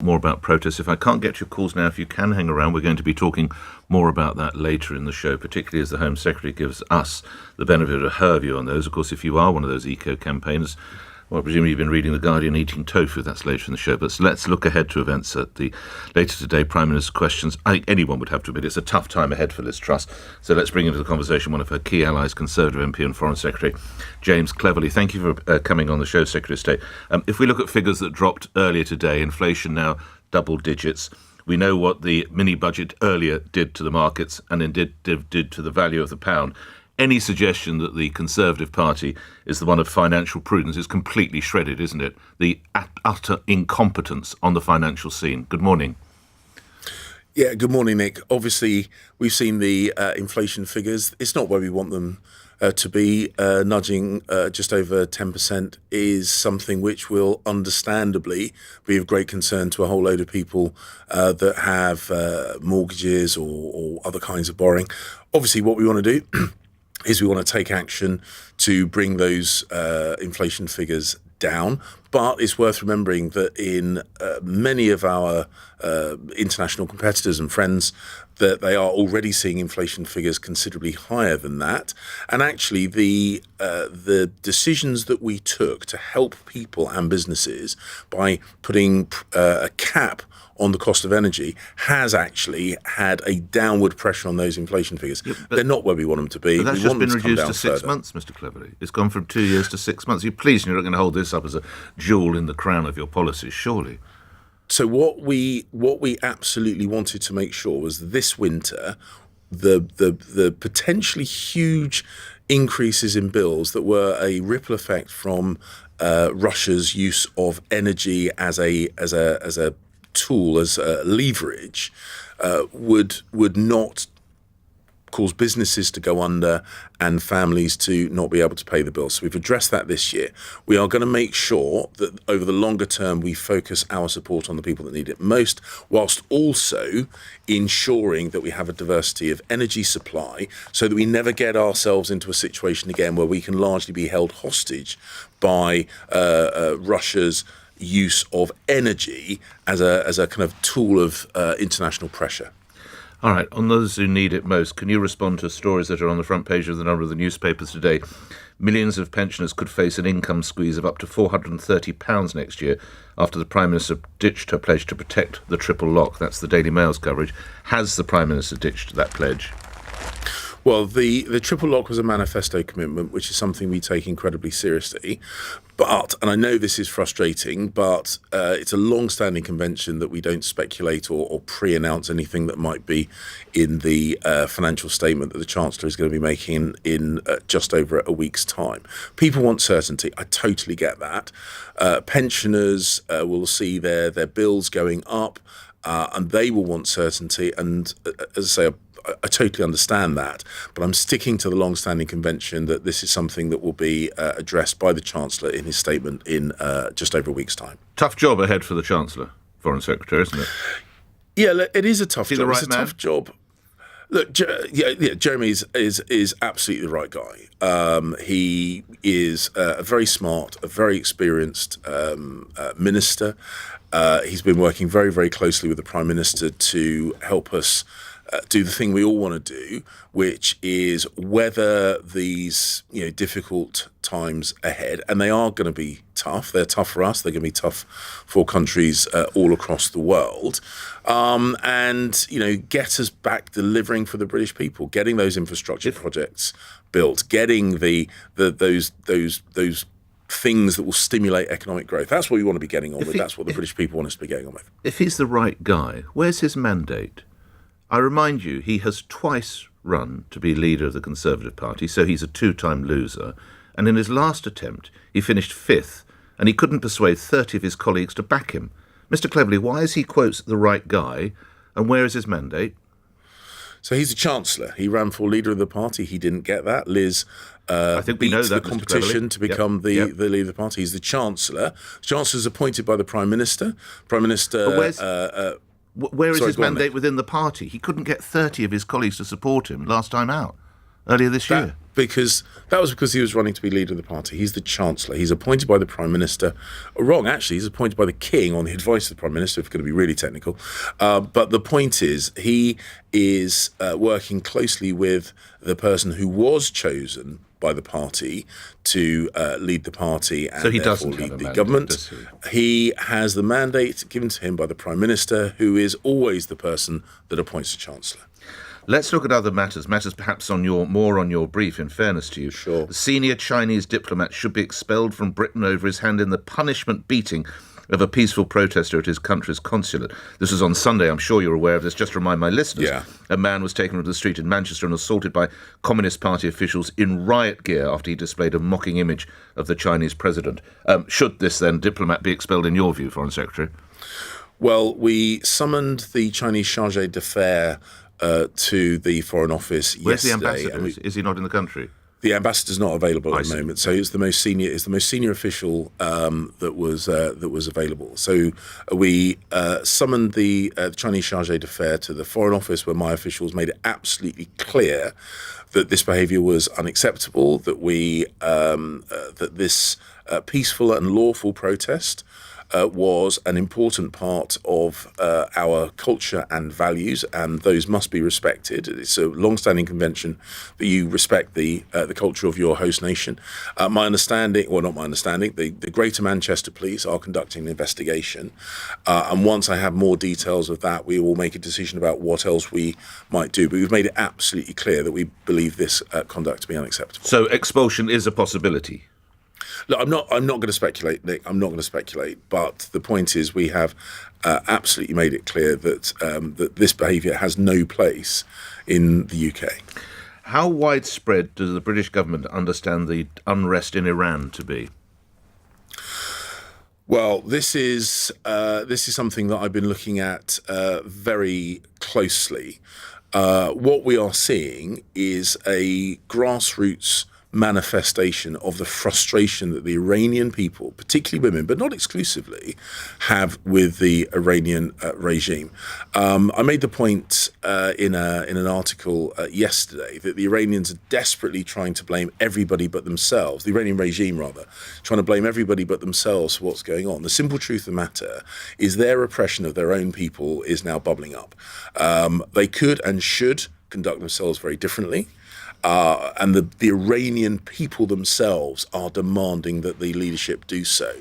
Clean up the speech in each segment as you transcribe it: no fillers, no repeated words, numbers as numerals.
more about protests. If I can't get your calls now, if you can hang around, we're going to be talking more about that later in the show, particularly as the Home Secretary gives us the benefit of her view on those. Of course, if you are one of those eco-campaigners, well, presumably you've been reading The Guardian eating tofu. That's later in the show. But let's look ahead to events at the later today. Prime Minister's questions. I think anyone would have to admit it's a tough time ahead for Liz Truss. So let's bring into the conversation one of her key allies, Conservative MP and Foreign Secretary James Cleverly. Thank you for coming on the show, Secretary of State. If we look at figures that dropped earlier today, inflation now double digits. We know what the mini budget earlier did to the markets and then did to the value of the pound. Any suggestion that the Conservative Party is the one of financial prudence is completely shredded, isn't it? The utter incompetence on the financial scene. Good morning. Yeah, good morning, Nick. Obviously, we've seen the inflation figures. It's not where we want them to be. Nudging just over 10% is something which will understandably be of great concern to a whole load of people that have mortgages or other kinds of borrowing. Obviously, what we want to do is we want to take action to bring those inflation figures down. But it's worth remembering that in many of our international competitors and friends, that they are already seeing inflation figures considerably higher than that. And actually, the decisions that we took to help people and businesses by putting a cap on the cost of energy has actually had a downward pressure on those inflation figures. Yeah, they're not where we want them to be. But that's just been reduced to 6 months, Mr. Cleverly. It's gone from 2 years to 6 months. You're not going to hold this up as a jewel in the crown of your policies, surely. So what we absolutely wanted to make sure was this winter, the potentially huge increases in bills that were a ripple effect from Russia's use of energy as a tool, as leverage, would not cause businesses to go under and families to not be able to pay the bills. So we've addressed that this year. We are going to make sure that over the longer term we focus our support on the people that need it most, whilst also ensuring that we have a diversity of energy supply so that we never get ourselves into a situation again where we can largely be held hostage by Russia's use of energy as a kind of tool of international pressure. All right, on those who need it most, can you respond to stories that are on the front page of the number of the newspapers today? Millions of pensioners could face an income squeeze of up to £430 next year after the Prime Minister ditched her pledge to protect the triple lock. That's the Daily Mail's coverage. Has the Prime Minister ditched that pledge? Well, the triple lock was a manifesto commitment, which is something we take incredibly seriously. But, and I know this is frustrating, but it's a long-standing convention that we don't speculate or pre-announce anything that might be in the financial statement that the Chancellor is going to be making in just over a week's time. People want certainty. I totally get that. Pensioners will see their bills going up, and they will want certainty. And as I say, I totally understand that, but I'm sticking to the long-standing convention that this is something that will be addressed by the Chancellor in his statement in just over a week's time. Tough job ahead for the Chancellor, Foreign Secretary, isn't it? Yeah, it is a tough job. The right it's a man? tough job. Look, Jeremy is absolutely the right guy. He is a very smart, a very experienced minister. He's been working very, very closely with the Prime Minister to help us do the thing we all want to do, which is weather these difficult times ahead. And they are going to be tough. They're tough for us. They're going to be tough for countries all across the world. And get us back delivering for the British people, getting those infrastructure projects built, getting those things that will stimulate economic growth. That's what we want to be getting on with. That's what the British people want us to be getting on with. If he's the right guy, where's his mandate? I remind you, he has twice run to be leader of the Conservative Party, so he's a two-time loser. And in his last attempt, he finished fifth, and he couldn't persuade 30 of his colleagues to back him. Mr. Cleverly, why is he, quotes, the right guy, and where is his mandate? So he's the Chancellor. He ran for leader of the party. He didn't get that. Liz I think we know that, the competition to become the leader of the party. He's the Chancellor. The Chancellor is appointed by the Prime Minister. Prime Minister... Where is his mandate within the party? He couldn't get 30 of his colleagues to support him last time out, earlier this year. because he was running to be leader of the party. He's the Chancellor. He's appointed by the Prime Minister. Wrong, actually, he's appointed by the King on the advice of the Prime Minister, if we're going to be really technical. But the point is, he is working closely with the person who was chosen by the party to lead the party and so he therefore doesn't lead have a the mandate, government. does he? He has the mandate given to him by the Prime Minister, who is always the person that appoints the Chancellor. Let's look at other matters perhaps more on your brief, in fairness to you. Sure. The senior Chinese diplomat should be expelled from Britain over his hand in the punishment beating of a peaceful protester at his country's consulate. This was on Sunday. I'm sure you're aware of this. Just to remind my listeners, a man was taken to the street in Manchester and assaulted by Communist Party officials in riot gear after he displayed a mocking image of the Chinese president. Should this then diplomat be expelled in your view, Foreign Secretary? Well, we summoned the Chinese chargé d'affaires to the Foreign Office Where's yesterday. the ambassador? Is he not in the country? The ambassador's not available at the see. moment, so it's the most senior official that was available. So we summoned the Chinese chargé d'affaires to the Foreign Office, where my officials made it absolutely clear that this behaviour was unacceptable, that that this peaceful and lawful protest was an important part of our culture and values, and those must be respected. It's a long-standing convention that you respect the culture of your host nation. My understanding, or not my understanding, the Greater Manchester Police are conducting an investigation, and once I have more details of that, we will make a decision about what else we might do. But we've made it absolutely clear that we believe this conduct to be unacceptable. So expulsion is a possibility. Look, I'm not going to speculate, Nick. I'm not going to speculate. But the point is, we have absolutely made it clear that that this behaviour has no place in the UK. How widespread does the British government understand the unrest in Iran to be? Well, this is something that I've been looking at very closely. What we are seeing is a grassroots manifestation of the frustration that the Iranian people, particularly women, but not exclusively, have with the Iranian regime. I made the point in an article yesterday that the Iranians are desperately trying to blame everybody but themselves, the Iranian regime rather, trying to blame everybody but themselves for what's going on. The simple truth of the matter is their oppression of their own people is now bubbling up. They could and should conduct themselves very differently. And the Iranian people themselves are demanding that the leadership do so.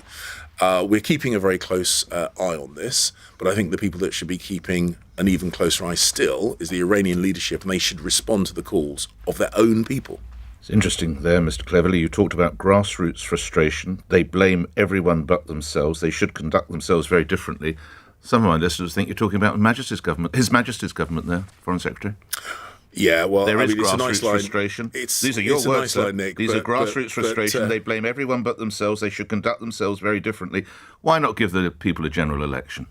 We're keeping a very close eye on this, but I think the people that should be keeping an even closer eye still is the Iranian leadership, and they should respond to the calls of their own people. It's interesting there, Mr. Cleverly. You talked about grassroots frustration. They blame everyone but themselves. They should conduct themselves very differently. Some of my listeners think you're talking about His Majesty's government there, Foreign Secretary. Yeah, well, there is it's grassroots a nice line. frustration. These are your it's words, a nice line, Nick. These are grassroots frustration. They blame everyone but themselves. They should conduct themselves very differently. Why not give the people a general election?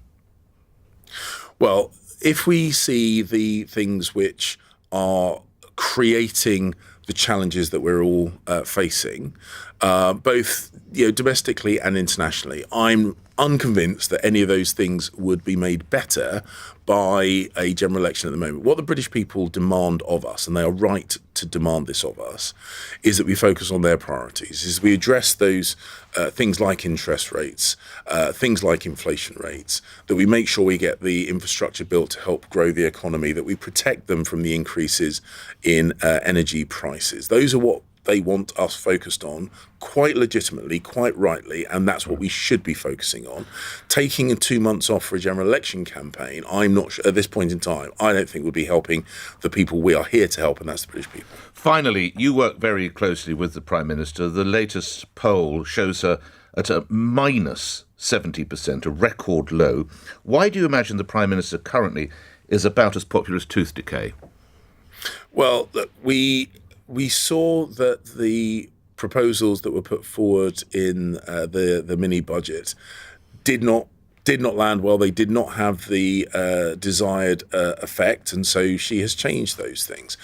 Well, if we see the things which are creating the challenges that we're all facing, both domestically and internationally, I'm unconvinced that any of those things would be made better by a general election at the moment. What the British people demand of us, and they are right to demand this of us, is that we focus on their priorities, is we address those things like interest rates, things like inflation rates, that we make sure we get the infrastructure built to help grow the economy, that we protect them from the increases in energy prices. Those are what they want us focused on, quite legitimately, quite rightly, and that's what we should be focusing on. Taking 2 months off for a general election campaign, I'm not sure, at this point in time, I don't think would be helping the people we are here to help, and that's the British people. Finally, you work very closely with the Prime Minister. The latest poll shows her at a minus 70%, a record low. Why do you imagine the Prime Minister currently is about as popular as tooth decay? Well, look, we saw that the proposals that were put forward in the mini budget did not land well. They did not have the desired effect, and so she has changed those things.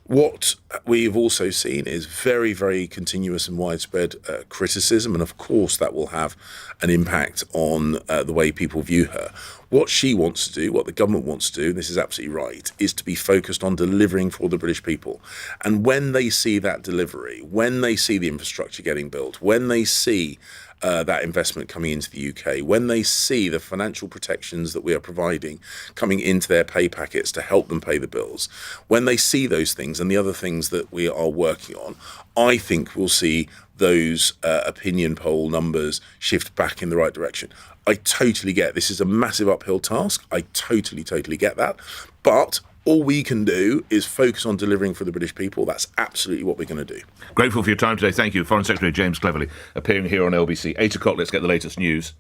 What we've also seen is very, very continuous and widespread criticism, and of course that will have an impact on the way people view her. What she wants to do, what the government wants to do, and this is absolutely right, is to be focused on delivering for the British people. And when they see that delivery, when they see the infrastructure getting built, when they see that investment coming into the UK, when they see the financial protections that we are providing coming into their pay packets to help them pay the bills, when they see those things and the other things that we are working on, I think we'll see those opinion poll numbers shift back in the right direction. I totally get this is a massive uphill task. I totally get that. But all we can do is focus on delivering for the British people. That's absolutely what we're going to do. Grateful for your time today. Thank you. Foreign Secretary James Cleverly appearing here on LBC. 8 o'clock, let's get the latest news.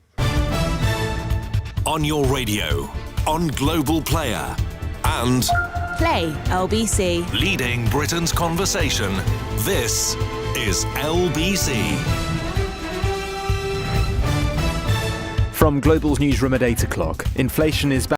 On your radio, on Global Player, and Play LBC. leading Britain's conversation. This is LBC. From Global's newsroom at 8 o'clock, inflation is back.